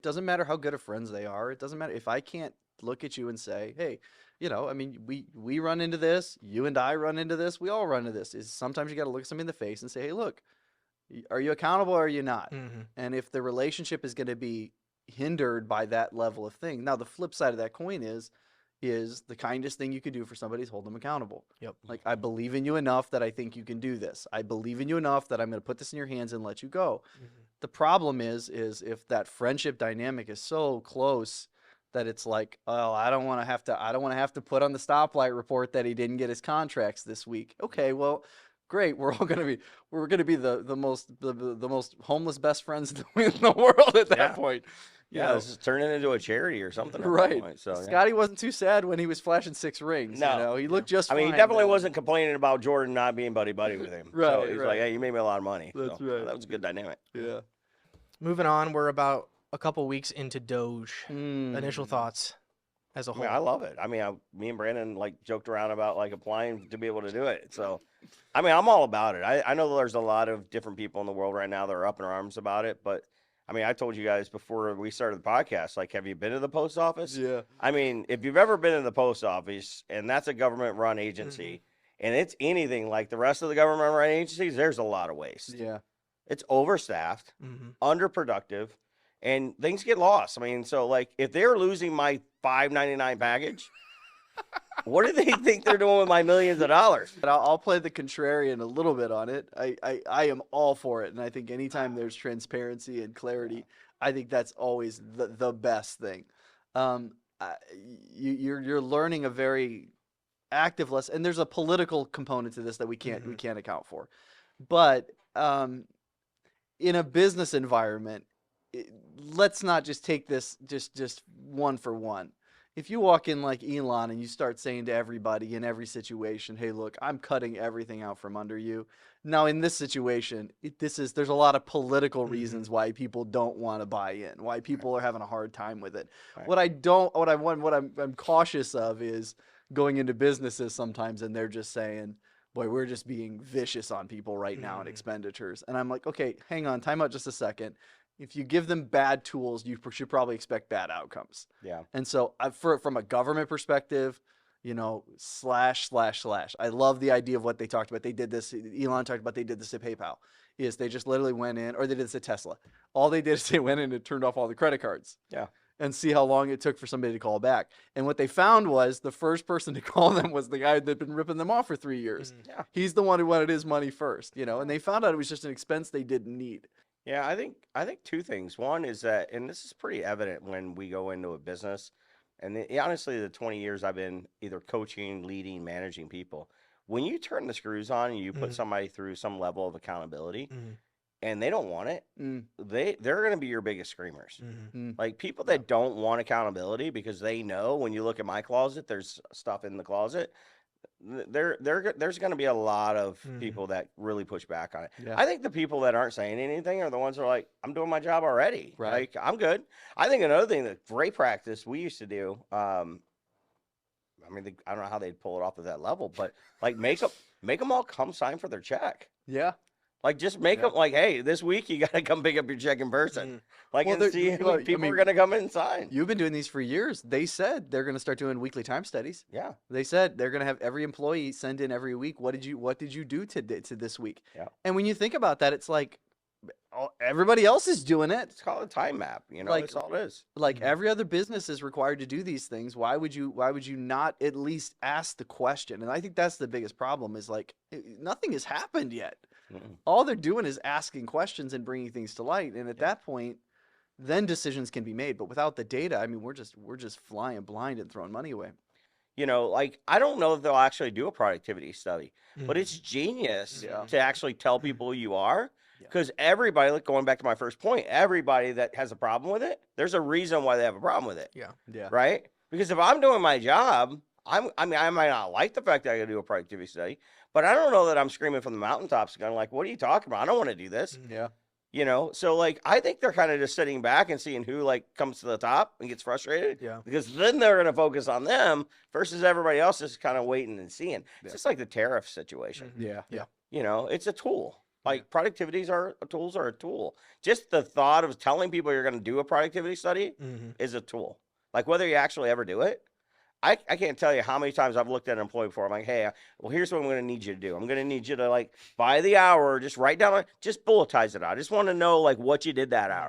Doesn't matter how good of friends they are. It doesn't matter if I can't look at you and say, "Hey, I mean, we run into this. You and I run into this. We all run into this." Is sometimes you got to look somebody in the face and say, "Hey, look, are you accountable or are you not?" Mm-hmm. And if the relationship is going to be hindered by that level of thing, now the flip side of that coin is the kindest thing you could do for somebody is hold them accountable. Yep. Like, I believe in you enough that I think you can do this. I believe in you enough that I'm going to put this in your hands and let you go. Mm-hmm. The problem is if that friendship dynamic is so close that it's like, oh, I don't want to have to put on the stoplight report that he didn't get his contracts this week. Okay, well, great. We're gonna be the most homeless best friends in the world at that Yeah. point. Yeah, this is turning into a charity or something at that Right. point. So, yeah. Scotty wasn't too sad when he was flashing 6 rings. No. He looked just I fine. mean, he definitely then. wasn't complaining about Jordan not being buddy-buddy with him. So Right, he's right. like, hey, you made me a lot of money. That's So, right. That was a good dynamic. Yeah. Moving on, we're about a couple weeks into Doge. Mm. Initial thoughts as a I whole. mean, I love it. I mean, me and Brandon joked around about applying to be able to do it. So, I mean, I'm all about it. I know there's a lot of different people in the world right now that are up in arms about it, but I mean, I told you guys before we started the podcast, have you been to the post office? Yeah. I mean, if you've ever been to the post office, and that's a government-run agency, and it's anything like the rest of the government-run agencies, there's a lot of waste. Yeah. It's overstaffed, Mm-hmm. underproductive, and things get lost. I mean, so if they're losing my $5.99 package, what do they think they're doing with my millions of dollars? But I'll play the contrarian a little bit on it. I am all for it, and I think anytime there's transparency and clarity, I think that's always the best thing. You're learning a very active lesson, and there's a political component to this that we can't account for. But in a business environment, let's not just take this just one for one. If you walk in like Elon and you start saying to everybody in every situation, "Hey, look, I'm cutting everything out from under you." Now, in this situation, there's a lot of political reasons why people don't want to buy in, why people are having a hard time with it. Right. What I'm cautious of is going into businesses sometimes and they're just saying, "Boy, we're just being vicious on people right now in expenditures." And I'm like, "Okay, hang on, time out just a second. If you give them bad tools, you should probably expect bad outcomes." Yeah. And so, from a government perspective, slash. I love the idea of what they talked about. They did this. Elon talked about they did this at PayPal. Is they just literally went in, or they did this at Tesla. All they did is they went in and turned off all the credit cards. Yeah. And see how long it took for somebody to call back. And what they found was the first person to call them was the guy that'd been ripping them off for 3 years. Yeah. He's the one who wanted his money first, and they found out it was just an expense they didn't need. Yeah, I think two things. One is that, and this is pretty evident when we go into a business, and honestly, the 20 years I've been either coaching, leading, managing people, when you turn the screws on and you put somebody through some level of accountability, and they don't want it, they're going to be your biggest screamers. Like people that don't want accountability because they know when you look at my closet, there's stuff in the closet. There's going to be a lot of people that really push back on it. Yeah. I think the people that aren't saying anything are the ones that are like, I'm doing my job already. Right. Like, I'm good. I think another thing that great practice we used to do, I mean, I don't know how they'd pull it off at that level, but make them all come sign for their check. Yeah. Just make them hey, this week you got to come pick up your check in person. Well, See well, if people I mean, are going to come in and sign. You've been doing these for years. They said they're going to start doing weekly time studies. Yeah. They said they're going to have every employee send in every week. What did you do to this week? Yeah. And when you think about that, it's like everybody else is doing it. It's called a time map. That's all it is. Like every other business is required to do these things. Why would you not at least ask the question? And I think that's the biggest problem is nothing has happened yet. All they're doing is asking questions and bringing things to light. And at that point, then decisions can be made. But without the data, I mean, we're just flying blind and throwing money away. I don't know if they'll actually do a productivity study, but it's genius to actually tell people who you are. Because everybody, going back to my first point, everybody that has a problem with it, there's a reason why they have a problem with it. Yeah. Right? Because if I'm doing my job, I might not like the fact that I got to do a productivity study, but I don't know that I'm screaming from the mountaintops going what are you talking about? I don't want to do this. Yeah. So I think they're kind of just sitting back and seeing who comes to the top and gets frustrated. Yeah. Because then they're going to focus on them versus everybody else is kind of waiting and seeing. It's just like the tariff situation. Yeah. Yeah. It's a tool. Like productivities are tools are a tool. Just the thought of telling people you're going to do a productivity study is a tool. Like whether you actually ever do it, I can't tell you how many times I've looked at an employee before. I'm like, hey, well, here's what I'm going to need you to do. I'm going to need you to like by the hour, just write down, just bulletize it out. I just want to know like what you did that hour.